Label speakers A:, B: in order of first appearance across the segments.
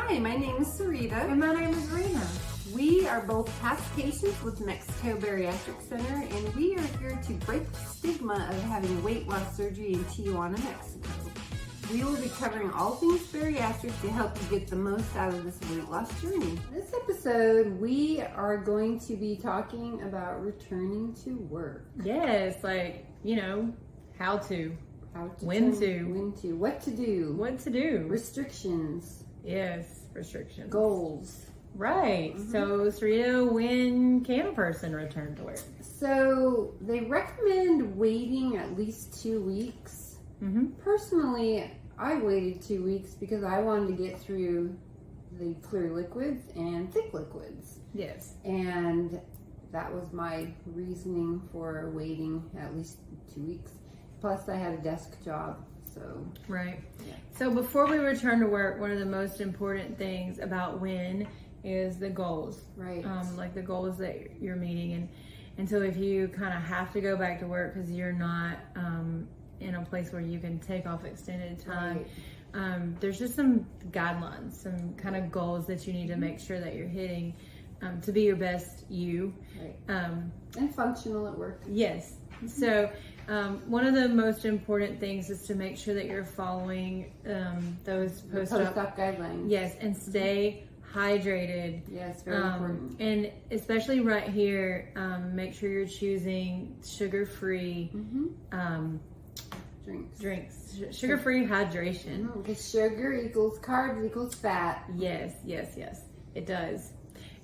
A: Hi, my name is Sarita.
B: And my name is Rena.
A: We are both past patients with Mexico Bariatric Center, and we are here to break the stigma of having weight loss surgery in Tijuana, Mexico. We will be covering all things bariatric to help you get the most out of this weight loss journey. This episode, we are going to be talking about returning to work.
B: Yes, how to. When to.
A: What to do.
B: What to do.
A: Restrictions.
B: Yes, restrictions.
A: Goals.
B: Right.
A: Mm-hmm.
B: So, Sarita, when can a person return to work?
A: So, they recommend waiting at least 2 weeks.
B: Mm-hmm.
A: Personally, I waited 2 weeks because I wanted to get through the clear liquids and thick liquids.
B: Yes.
A: And that was my reasoning for waiting at least 2 weeks. Plus, I had a desk job, so.
B: Right.
A: Yeah.
B: So before we return to work, one of the most important things about when is the goals.
A: Right.
B: Like the goals that you're meeting. And so if you kind of have to go back to work because you're not in a place where you can take off extended time,
A: right.
B: There's just some guidelines, some kind of goals that you need to make sure that you're hitting to be your best you.
A: Right. And functional at work.
B: Yes. So one of the most important things is to make sure that you're following those post-op
A: guidelines.
B: Yes, and stay hydrated.
A: Yes, very important.
B: And especially right here, make sure you're choosing sugar-free drinks. Sugar-free hydration.
A: Because sugar equals carbs equals fat.
B: Yes, it does.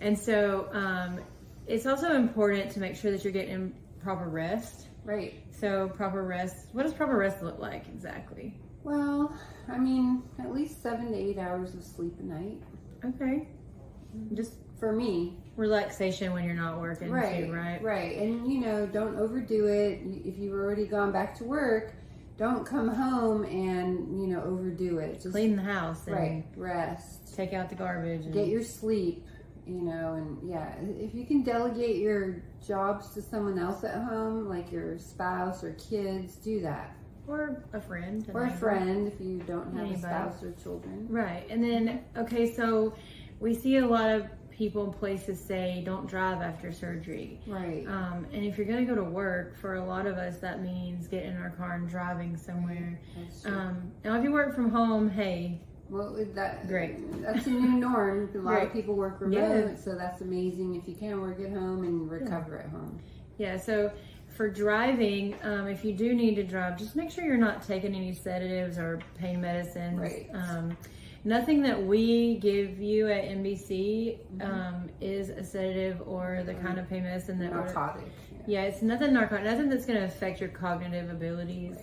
B: And so it's also important to make sure that you're getting proper rest.
A: Right.
B: So proper rest, what does proper rest look like exactly?
A: Well, I mean, at least 7 to 8 hours of sleep a night.
B: Okay. Just
A: for me.
B: Relaxation when you're not working
A: right,
B: too, right?
A: Right. And, don't overdo it. If you've already gone back to work, don't come home and, overdo it. Just
B: clean the house. And
A: right. Rest.
B: Take out the garbage. And
A: get your sleep. If you can delegate your jobs to someone else at home, like your spouse or kids, do that.
B: Or a friend.
A: Or a friend if you don't have a spouse or children.
B: Right. And then, so we see a lot of people and places say don't drive after surgery.
A: Right.
B: And if you're going to go to work, for a lot of us, that means getting in our car and driving somewhere.
A: That's true.
B: Now, if you work from home, hey,
A: well,
B: great.
A: That's a new norm. A lot of people work remote, so that's amazing if you can work at home and recover at home.
B: Yeah, so for driving, if you do need to drive, just make sure you're not taking any sedatives or pain medicines. Right. Nothing that we give you at NBC is a sedative or the kind of pain medicine that
A: narcotic.
B: Yeah, it's nothing narcotic, nothing that's going to affect your cognitive abilities.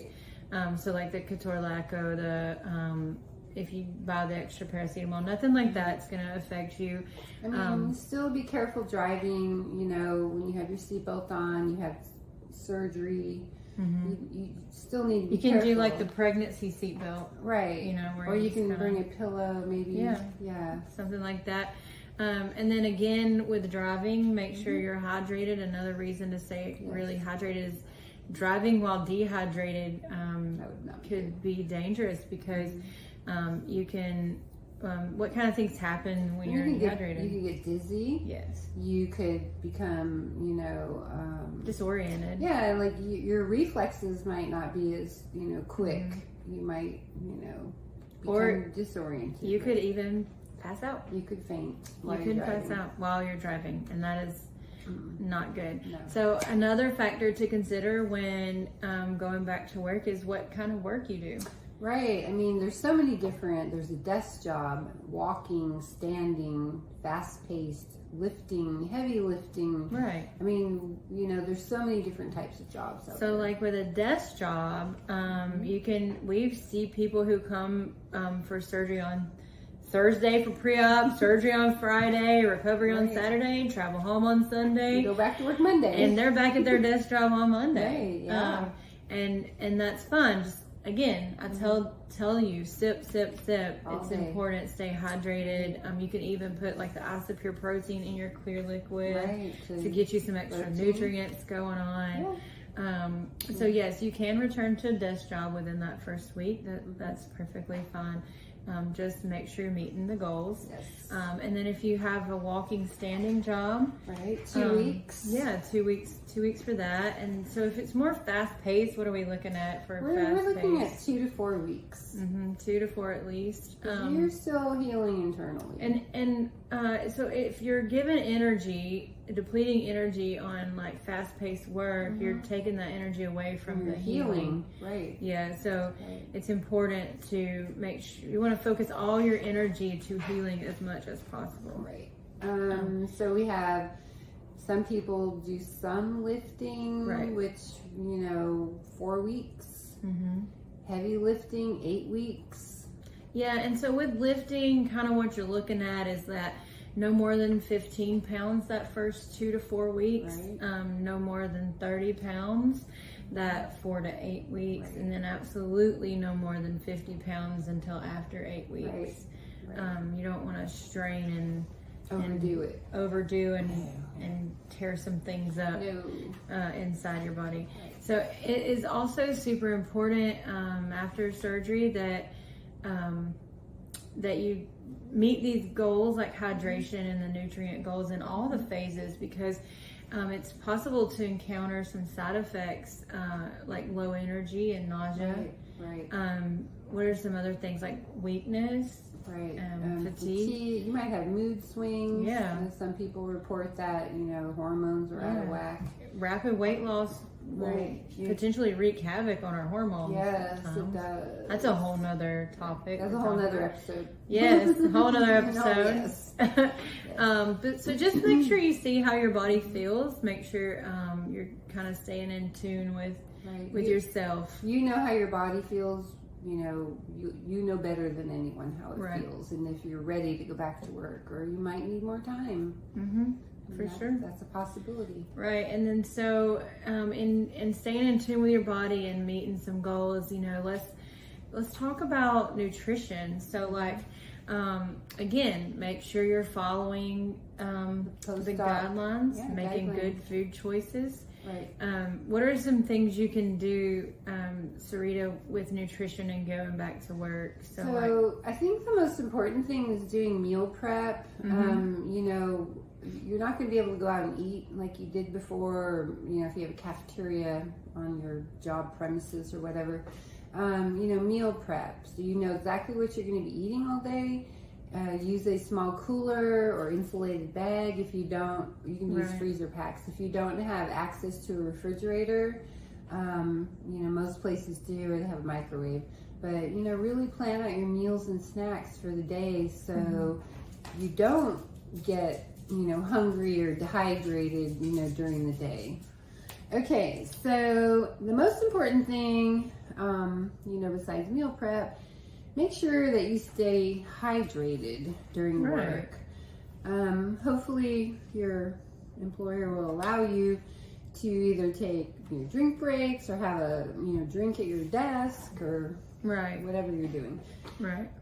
B: Right. So like the ketorolaco, if you buy the extra paracetamol, nothing like that's going to affect you.
A: I mean, still be careful driving, when you have your seatbelt on, you have surgery, you still need to be careful.
B: You can do like the pregnancy seatbelt.
A: Right. Or you can bring a pillow, maybe. Yeah.
B: Something like that. And then again, with driving, make sure you're hydrated. Another reason to stay really hydrated is driving while dehydrated could be dangerous because you can, what kind of things happen when you're dehydrated?
A: You can get dizzy.
B: Yes.
A: You could become,
B: disoriented.
A: Yeah, like your reflexes might not be as, quick. You might, become disoriented.
B: You could even pass out.
A: You could faint.
B: You could pass out while you're driving, and that is not good.
A: No.
B: So another factor to consider when going back to work is what kind of work you do.
A: Right. I mean, there's so many there's a desk job, walking, standing, fast-paced, lifting, heavy lifting.
B: Right.
A: I mean, there's so many different types of jobs out there.
B: So like with a desk job, we see people who come for surgery on Thursday for pre-op, surgery on Friday, recovery on Saturday, travel home on Sunday.
A: You go back to work Monday.
B: And they're back at their desk job on Monday.
A: Right, yeah.
B: And that's fun. Just again, I tell you, sip. It's important. Stay hydrated. You can even put like the Isopure protein in your clear liquid to get you some extra nutrients going on. Yeah. So yes, you can return to a desk job within that first week. That's perfectly fine. Just make sure you're meeting the goals.
A: Yes.
B: And then if you have a walking, standing job,
A: right, 2 weeks.
B: Yeah, 2 weeks. 2 weeks for that. And so if it's more fast paced, what are we looking at for
A: We're
B: fast
A: looking
B: paced?
A: at 2 to 4 weeks.
B: 2 to 4 at least.
A: You're still healing internally.
B: And so if you're given energy, depleting energy on like fast paced work, you're taking that energy away from the healing.
A: Right.
B: Yeah, so it's important to make sure you want to focus all your energy to healing as much as possible.
A: Right. So we have some people do some lifting, which, 4 weeks. Heavy lifting, 8 weeks.
B: Yeah, and so with lifting, kind of what you're looking at is that no more than 15 pounds that first 2 to 4 weeks. No more than 30 pounds that 4 to 8 weeks. And then absolutely no more than 50 pounds until after 8 weeks. You don't want to strain and overdo and tear some things up inside your body. So it is also super important after surgery that you meet these goals like hydration and the nutrient goals in all the phases, because it's possible to encounter some side effects like low energy and nausea. What are some other things like weakness? Fatigue.
A: You might have mood swings. Some people report that hormones are out of whack.
B: Rapid weight loss will potentially wreak havoc on our hormones.
A: Yes, it does.
B: That's a whole nother topic.
A: That's a whole nother episode.
B: Yes, a whole nother episode. But so just make sure you see how your body feels. Make sure you're kind of staying in tune with yourself.
A: You know how your body feels. You know better than anyone how it feels, and if you're ready to go back to work, or you might need more time.
B: For sure,
A: that's a possibility.
B: Right, and then so in staying in tune with your body and meeting some goals, let's talk about nutrition. So again, make sure you're following the guidelines, making good food choices. What are some things you can do, Sarita, with nutrition and going back to work?
A: So I think the most important thing is doing meal prep. You're not going to be able to go out and eat like you did before, or, if you have a cafeteria on your job premises or whatever. Meal prep. So you know exactly what you're going to be eating all day. Use a small cooler or insulated bag. If you don't, you can use freezer packs. If you don't have access to a refrigerator, most places do, or they have a microwave. But, really plan out your meals and snacks for the day so you don't get, hungry or dehydrated, during the day. Okay, so the most important thing, besides meal prep, make sure that you stay hydrated during work. Hopefully your employer will allow you to either take drink breaks or have a drink at your desk or whatever you're doing.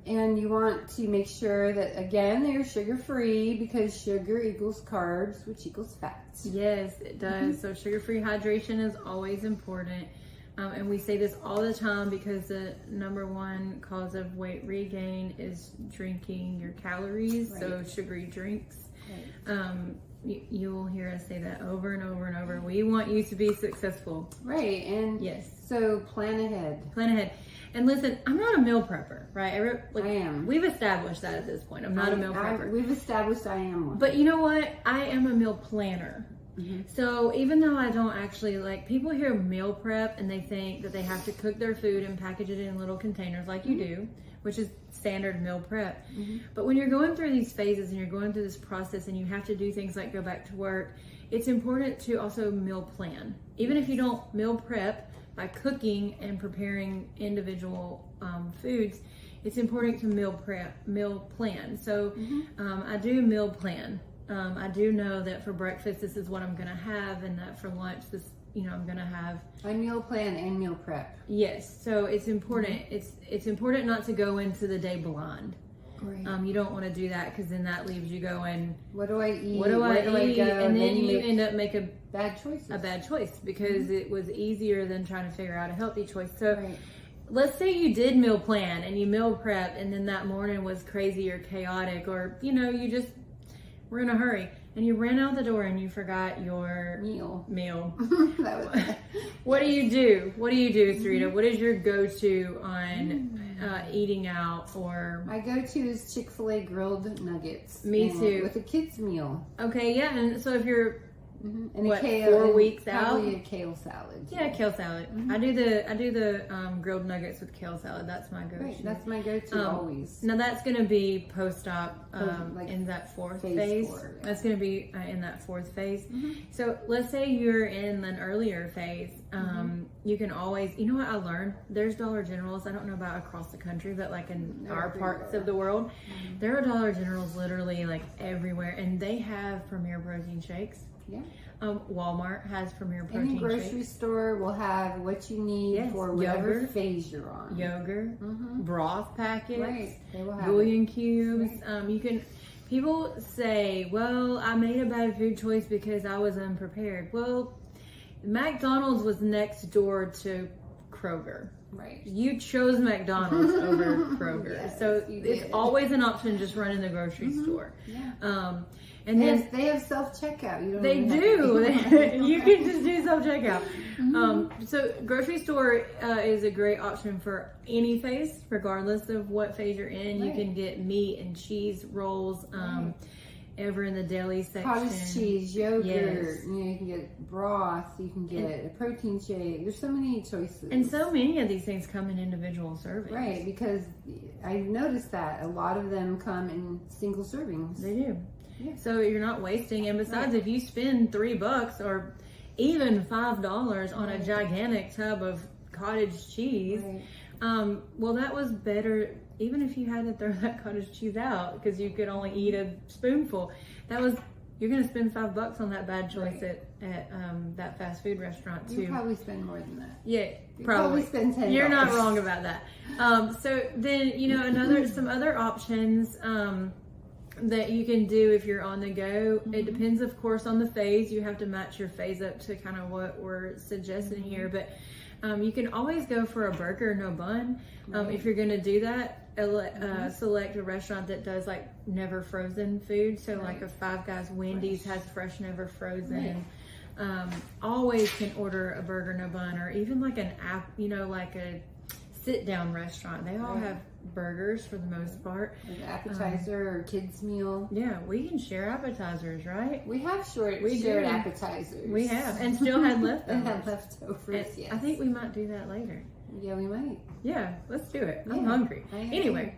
A: And you want to make sure that, again, they're sugar-free, because sugar equals carbs, which equals fats.
B: Yes, it does. So sugar-free hydration is always important. And we say this all the time because the number one cause of weight regain is drinking your calories, so sugary drinks. You'll hear us say that over and over and over. We want you to be successful.
A: And so plan ahead. And
B: listen, I'm not a meal prepper, right?
A: I am.
B: We've established that at this point. I'm not a meal prepper.
A: We've established I am one.
B: But you know what? I am a meal planner. So even though I don't actually, people hear meal prep and they think that they have to cook their food and package it in little containers like you do, which is standard meal prep. But when you're going through these phases and you're going through this process and you have to do things like go back to work, it's important to also meal plan. Even if you don't meal prep by cooking and preparing individual foods, it's important to meal plan. So I do meal plan. I do know that for breakfast, this is what I'm going to have, and that for lunch, this, I'm going to have.
A: I meal plan and meal prep.
B: Yes. So it's important. It's important not to go into the day blind. You don't want to do that, because then that leaves you going,
A: what do I eat?
B: Where do I eat?
A: Go?
B: And then you end up making
A: bad choices.
B: A bad choice, because it was easier than trying to figure out a healthy choice. So let's say you did meal plan and you meal prep, and then that morning was crazy or chaotic, or you know, you just were in a hurry and you ran out the door and you forgot your meal.
A: That was
B: What do you do? What do you do, Sarita? What is your go-to on eating out? Or
A: my go-to is Chick-fil-A grilled nuggets.
B: Me too.
A: With a kid's meal.
B: Okay, yeah, and so if you're
A: And
B: what,
A: a kale,
B: 4 weeks out?
A: Probably a kale salad.
B: Yeah, kale salad. I do the grilled nuggets with kale salad. That's my go-to.
A: Right, that's my go-to always.
B: Now that's going to be post-op
A: Like
B: in that fourth
A: phase
B: phase.
A: 4, yeah.
B: That's going to be in that fourth phase. So let's say you're in an earlier phase. You can always, you know what I learned? There's Dollar Generals. I don't know about across the country, but like in our parts of the world, there are Dollar Generals literally like everywhere, and they have Premier Protein shakes.
A: Yeah.
B: Walmart has Premier Protein
A: Any grocery
B: shakes.
A: store will have what you need for whatever
B: Yogurt,
A: phase you're on.
B: Yogurt, broth packets,
A: Right. They will have
B: bouillon cubes. You can. People say, "Well, I made a bad food choice because I was unprepared." Well, McDonald's was next door to Kroger.
A: Right.
B: You chose McDonald's over Kroger,
A: Yes,
B: so
A: you
B: it's
A: did.
B: always an option just running the grocery store.
A: Yeah.
B: And then
A: They have self-checkout. You don't
B: they
A: even have
B: do.
A: to-
B: You can just do self-checkout. So grocery store is a great option for any phase, regardless of what phase you're in. You can get meat and cheese rolls over in the deli section.
A: Cottage cheese, yogurt.
B: Yes.
A: You know, you can get broth. You can get a protein shake. There's so many choices.
B: And so many of these things come in individual servings.
A: Right, because I've noticed that a lot of them come in single servings.
B: They do.
A: Yeah.
B: So you're not wasting. And besides, if you spend $3 or even $5 on a gigantic tub of cottage cheese, well, that was better. Even if you had to throw that cottage cheese out because you could only eat a spoonful, you're going to spend $5 on that bad choice at that fast food restaurant too.
A: You probably spend more than that.
B: Yeah,
A: You
B: probably
A: spend $10.
B: You're not wrong about that. So then, you know, some other options that you can do if you're on the go. It depends, of course, on the phase. You have to match your phase up to kind of what we're suggesting here. But you can always go for a burger, no bun. If you're going to do that, select a restaurant that does like never frozen food. So like a Five Guys, Wendy's has fresh, never frozen. Always can order a burger, no bun, or even like an app, you know, like a sit down restaurant. They all have burgers for the most part.
A: An appetizer or kids meal.
B: Yeah, we can share appetizers, right?
A: We have shared appetizers.
B: We have, and still had leftovers.
A: And had leftovers, yes.
B: I think we might do that later.
A: Yeah, we might.
B: Yeah, let's do it. I'm
A: Yeah,
B: hungry.
A: I am.
B: Anyway,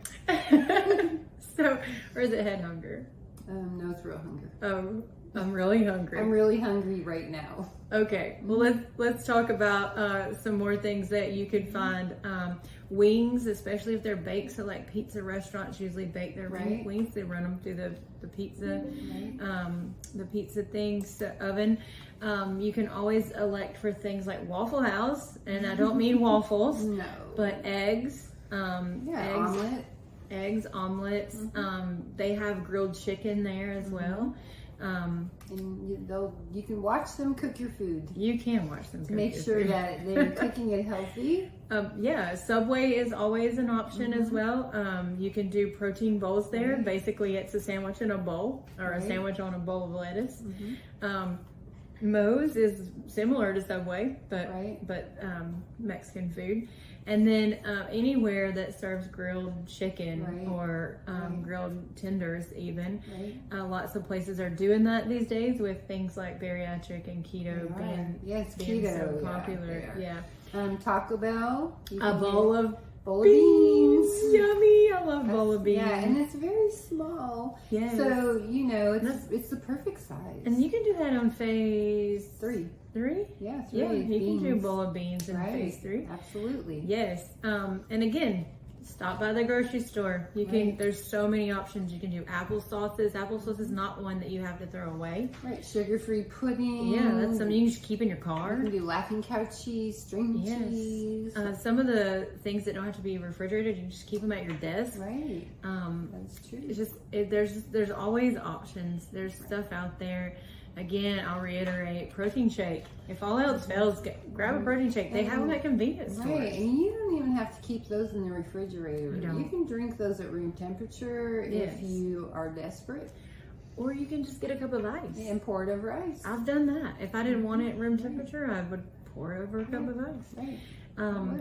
B: so, or is it head hunger?
A: No throat hunger.
B: Oh, I'm really hungry.
A: I'm really hungry right now.
B: Okay, well let's talk about some more things that you could find. Wings, especially if they're baked. So like pizza restaurants usually bake their wings. They run them through the pizza, the pizza things, the oven. You can always elect for things like Waffle House, and I don't mean waffles,
A: No.
B: but eggs.
A: Omelet.
B: Eggs, omelets. They have grilled chicken there as well.
A: And you can watch them cook your food.
B: You can watch them cook
A: Make
B: your
A: sure
B: food.
A: that they're cooking it healthy.
B: Yeah, Subway is always an option as well. You can do protein bowls there. Basically, it's a sandwich in a bowl or a sandwich on a bowl of lettuce. Moe's is similar to Subway, but Mexican food. And then anywhere that serves grilled chicken or grilled tenders even. Lots of places are doing that these days with things like bariatric and keto being
A: keto,
B: so popular.
A: Taco Bell.
B: A bowl of
A: beans.
B: Yummy. I love bowl of beans.
A: Yeah, and it's very small.
B: Yes.
A: So, you know, it's the perfect size.
B: And you can do that on phase
A: 3.
B: 3?
A: Yeah, 3.
B: Yeah, you can do a bowl of beans in phase 3.
A: Absolutely.
B: Yes. And again, stop by the grocery store. You can. There's so many options. You can do applesauces. Applesauce is not one that you have to throw away.
A: Right. Sugar-free pudding.
B: Yeah, that's something you can just keep in your car.
A: You can do Laughing Cow cheese, string cheese.
B: Some of the things that don't have to be refrigerated, you just keep them at your desk.
A: Right. That's true.
B: It's just there's always options. There's stuff out there. Again, I'll reiterate, protein shake. If all else fails, grab a protein shake. They have them at convenience stores.
A: Right, and you don't even have to keep those in the refrigerator.
B: You don't.
A: You can drink those at room temperature
B: Yes.
A: if you are desperate.
B: Or you can just get a cup of ice.
A: And pour it over ice.
B: I've done that. If I didn't want it at room temperature, I would pour it over a cup of ice.
A: Right.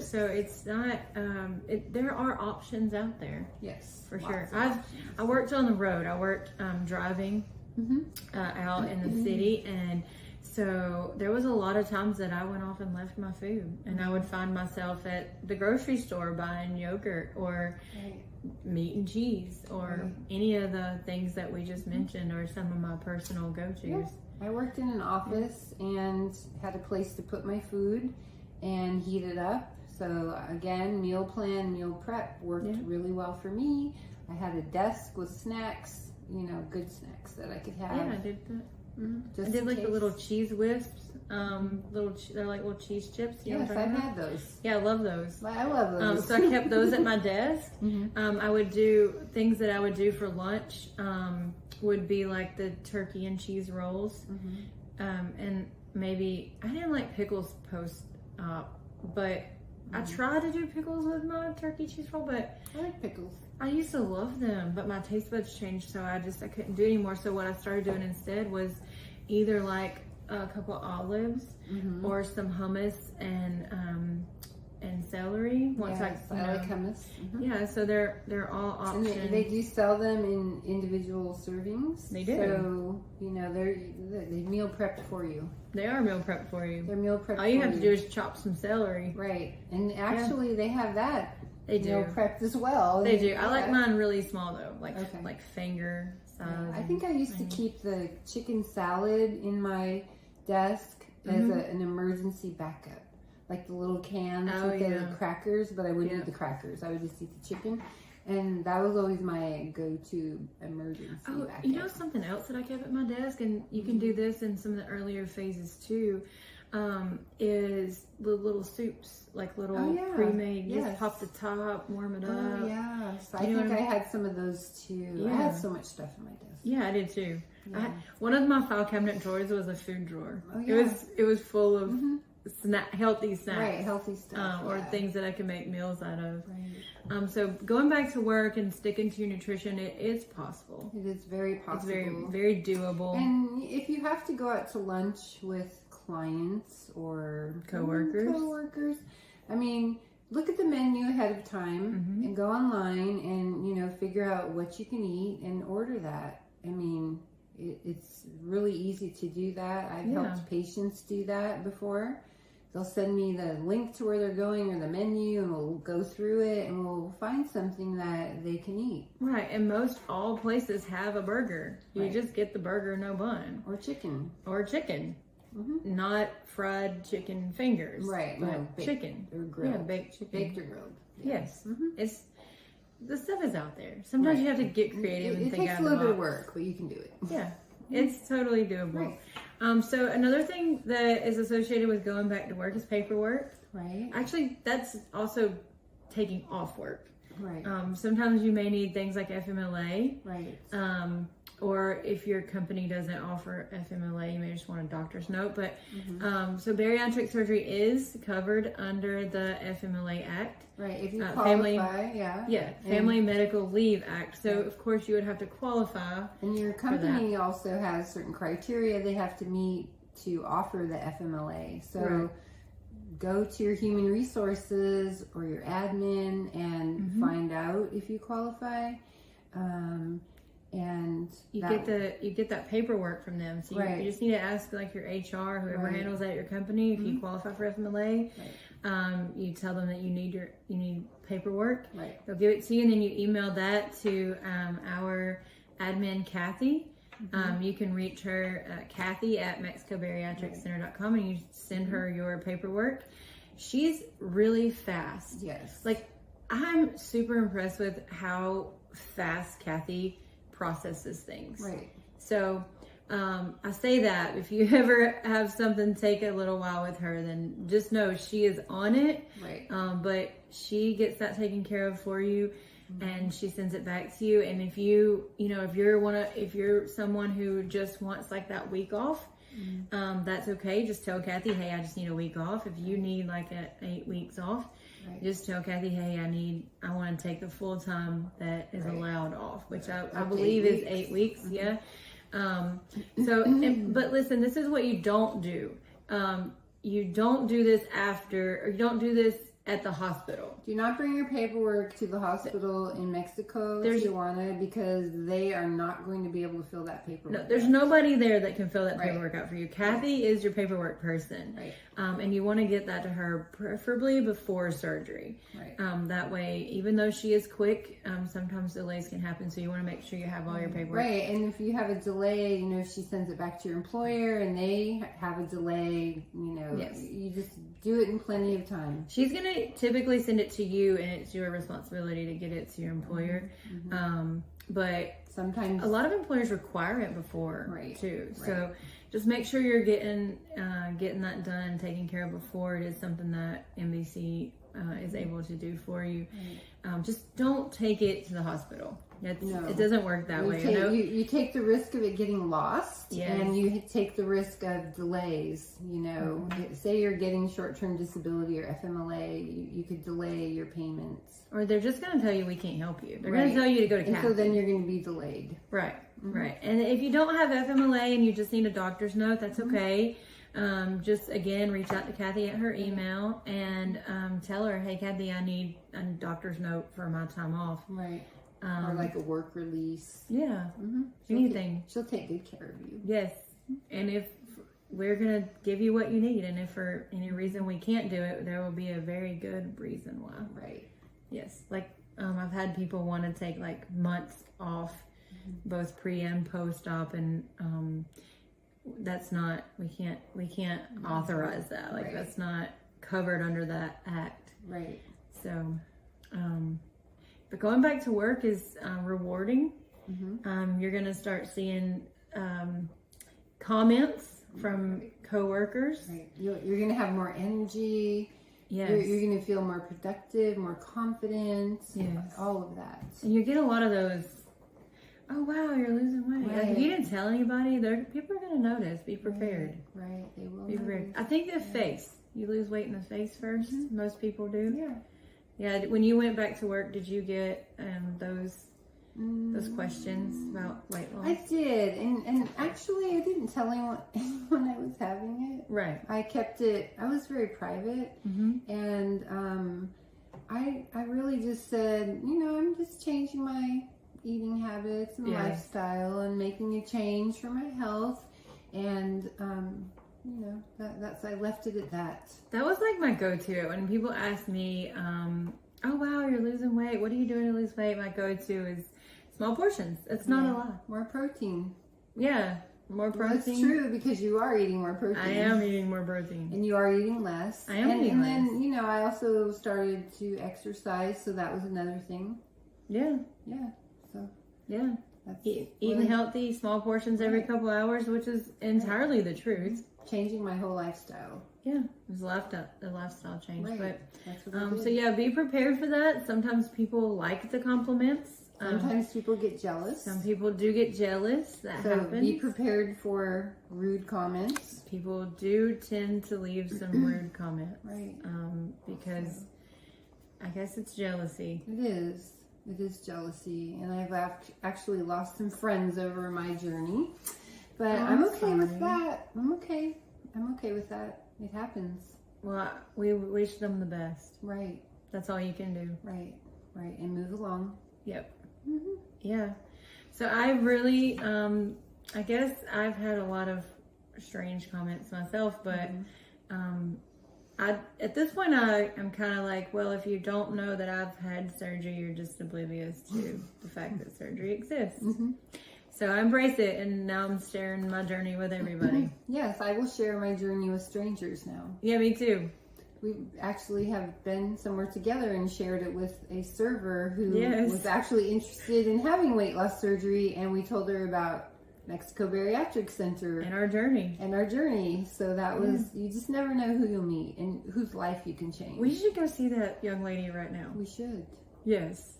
B: So it's not, there are options out there.
A: Yes.
B: For sure.
A: Lots of options.
B: I worked on the road. I worked driving out in the city, and so there was a lot of times that I went off and left my food, and I would find myself at the grocery store buying yogurt or meat and cheese or any of the things that we just mentioned, or some of my personal go-tos.
A: Yeah. I worked in an office and had a place to put my food and heat it up. So again, meal plan, meal prep worked really well for me. I had a desk with snacks, you know, good snacks that I could have.
B: Yeah, I did that.
A: Just
B: I did
A: in
B: like the
A: case.
B: little cheese whips. They're like little cheese chips. You know
A: Yes,
B: what I'm
A: I've
B: talking
A: had
B: about?
A: those.
B: Yeah, I love those.
A: I love those.
B: So I kept those at my desk. I would do things that I would do for lunch. Would be like the turkey and cheese rolls, and maybe I didn't like pickles post op, but I tried to do pickles with my turkey cheese roll. But
A: I like pickles.
B: I used to love them, but my taste buds changed, so I couldn't do it anymore. So what I started doing instead was either like a couple olives or some hummus and celery.
A: Yes, I like hummus.
B: Yeah, so they're all
A: And
B: options.
A: they do sell them in individual servings.
B: They do.
A: So, you know, they meal prepped for you.
B: They are meal prep for you.
A: They're meal prepped
B: All you
A: for
B: have to do is chop some celery.
A: Right. And actually, they have that
B: They do.
A: meal prepped as well.
B: They do. I like mine really small though, like finger size.
A: Yeah. I think I used to keep the chicken salad in my desk as an emergency backup. Like the little cans with the crackers, but I wouldn't eat the crackers. I would just eat the chicken. And that was always my go-to emergency backup.
B: You know something else that I kept at my desk, and you can do this in some of the earlier phases too, is the little soups, like little pre-made. You just pop the top, warm it up.
A: Oh, yeah. So I think I had some of those too.
B: Yeah.
A: I had so much stuff in my desk.
B: Yeah, I did too.
A: Yeah.
B: One of my file cabinet drawers was a food drawer.
A: Oh, yeah.
B: It was full of healthy snacks.
A: Right, healthy stuff.
B: Or things that I can make meals out of.
A: Right.
B: So going back to work and sticking to your nutrition, it is possible.
A: It is very possible.
B: It's very, very doable.
A: And if you have to go out to lunch with clients or coworkers, I mean, look at the menu ahead of time and go online and, you know, figure out what you can eat and order that. I mean, it's really easy to do that. I've helped patients do that before. They'll send me the link to where they're going or the menu, and we'll go through it and we'll find something that they can eat.
B: Right, and most all places have a burger. You just get the burger, no bun.
A: Or chicken.
B: Or chicken. Not fried chicken fingers.
A: Right,
B: but
A: no,
B: chicken.
A: Or grilled.
B: Yeah, baked chicken.
A: Baked or grilled.
B: Yes. It's the stuff is out there. Sometimes you have to get creative and think out of the box.
A: It takes a little bit of work, but you can do it.
B: Yeah, it's totally doable. Right. So another thing that is associated with going back to work is paperwork.
A: Right.
B: Actually, that's also taking off work.
A: Right.
B: Sometimes you may need things like FMLA.
A: Right.
B: Or if your company doesn't offer FMLA, you may just want a doctor's note. But so bariatric surgery is covered under the FMLA Act.
A: Right. If you qualify,
B: Family Medical Leave Act. So of course you would have to qualify.
A: And your company also has certain criteria they have to meet to offer the FMLA. So go to your human resources or your admin and find out if you qualify. And
B: you get that paperwork from them. So you just need to ask like your HR, whoever handles that at your company, if you qualify for FMLA. You tell them that you need paperwork.
A: Right.
B: They'll give it to you, and then you email that to our admin Kathy. You can reach her Kathy at MexicoBariatricCenter.com, and you send her your paperwork. She's really fast.
A: Yes.
B: Like, I'm super impressed with how fast Kathy processes things.
A: Right.
B: So I say that if you ever have something take a little while with her, then just know she is on it.
A: Right.
B: But she gets that taken care of for you. and she sends it back to you. And if if you're someone who just wants like that week off, that's okay. Just tell Kathy, hey, I just need a week off. If you need like 8 weeks off, just tell Kathy, hey, I want to take the full time that is allowed off, which I believe is 8 weeks. Yeah. But listen, this is what you don't do. You don't do this after, or you don't do this at the hospital.
A: Do not bring your paperwork to the hospital in Mexico, Tijuana, because they are not going to be able to fill that paperwork.
B: No, there's nobody there that can fill that paperwork out for you. Kathy is your paperwork person.
A: Right.
B: And you want to get that to her preferably before surgery.
A: Right.
B: That way, even though she is quick, sometimes delays can happen. So you want to make sure you have all your paperwork.
A: Right. And if you have a delay, if she sends it back to your employer and they have a delay, you just do it in plenty of time.
B: She's going to typically send it to you, and it's your responsibility to get it to your employer. But sometimes a lot of employers require it before too. So just make sure you're getting that done, taken care of before it is something that NBC is able to do for you. Just don't take it to the hospital. It doesn't work that way.
A: You take the risk of it getting lost, and you take the risk of delays. Say you're getting short-term disability or FMLA, you could delay your payments.
B: Or they're just going to tell you we can't help you. They're going to tell you to go to Kathy.
A: And so then you're going to be delayed.
B: Right. And if you don't have FMLA and you just need a doctor's note, that's okay. Just again, reach out to Kathy at her email and tell her, hey, Kathy, I need a doctor's note for my time off.
A: Right. Or like a work release.
B: Yeah. Anything.
A: She'll take good care of you.
B: Yes. And if we're going to give you what you need, and if for any reason we can't do it, there will be a very good reason why.
A: Right.
B: Yes. Like I've had people want to take like months off, both pre and post-op, and that's not, we can't authorize that. Like that's not covered under that act.
A: Right.
B: So, but going back to work is rewarding. You're going to start seeing comments from coworkers.
A: Right. You're going to have more energy.
B: Yes.
A: You're going to feel more productive, more confident.
B: Yes.
A: All of that.
B: And you get a lot of those, oh, wow, you're losing weight. Like, if you didn't tell anybody, people are going to notice. Be prepared.
A: Right. They will.
B: Be prepared. I think the face. You lose weight in the face first. Most people do.
A: Yeah.
B: Yeah. When you went back to work, did you get those questions about weight loss?
A: I did, and actually, I didn't tell anyone I was having it.
B: Right.
A: I kept it. I was very private, and I really just said, I'm just changing my eating habits and lifestyle, and making a change for my health, and I left it at that.
B: That was like my go-to. When people ask me, oh wow, you're losing weight, what are you doing to lose weight? My go-to is small portions. It's not a lot.
A: More protein.
B: Yeah, more protein.
A: That's true, because you are eating more protein.
B: I am eating more protein.
A: And you are eating less.
B: I am eating less.
A: And then, I also started to exercise, so that was another thing.
B: Yeah.
A: Yeah. So.
B: Yeah. Eating healthy, small portions every couple hours, which is entirely the truth.
A: Changing my whole lifestyle.
B: Yeah, it was a lifestyle change.
A: Right.
B: But
A: that's what
B: so yeah, be prepared for that. Sometimes people like the compliments.
A: Sometimes people get jealous.
B: Some people do get jealous. That happens.
A: Be prepared for rude comments.
B: People do tend to leave some rude comments.
A: Right.
B: Because I guess it's jealousy.
A: It is. It is jealousy. And I've actually lost some friends over my journey. But I'm okay with that. I'm okay with that. It happens.
B: Well, we wish them the best.
A: Right.
B: That's all you can do.
A: Right. And move along.
B: Yep. Yeah. So I really, I guess I've had a lot of strange comments myself, but at this point I'm kind of like, well, if you don't know that I've had surgery, you're just oblivious to the fact that surgery exists. So I embrace it, and now I'm sharing my journey with everybody.
A: Yes, I will share my journey with strangers now.
B: Yeah, me too.
A: We actually have been somewhere together and shared it with a server who was actually interested in having weight loss surgery, and we told her about Mexico Bariatric Center.
B: And our journey.
A: So that was, you just never know who you'll meet and whose life you can change.
B: We should go see that young lady right now.
A: We should.
B: Yes.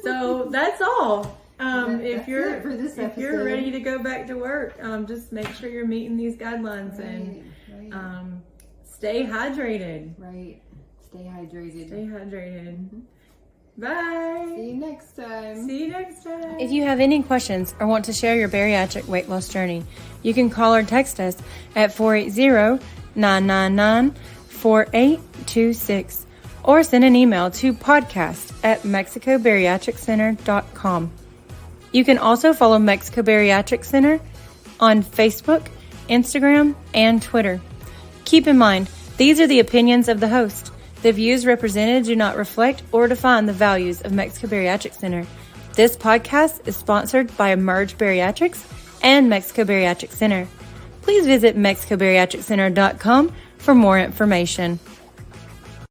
B: So that's all.
A: That's it for this
B: if you're
A: episode.
B: ready to go back to work, just make sure you're meeting these guidelines and stay hydrated.
A: Right. Stay hydrated.
B: Stay hydrated. Bye.
A: See you next time.
B: See you next time.
C: If you have any questions or want to share your bariatric weight loss journey, you can call or text us at 480-999-4826 or send an email to podcast@mexicobariatriccenter.com. You can also follow Mexico Bariatric Center on Facebook, Instagram, and Twitter. Keep in mind, these are the opinions of the host. The views represented do not reflect or define the values of Mexico Bariatric Center. This podcast is sponsored by Emerge Bariatrics and Mexico Bariatric Center. Please visit mexicobariatriccenter.com for more information.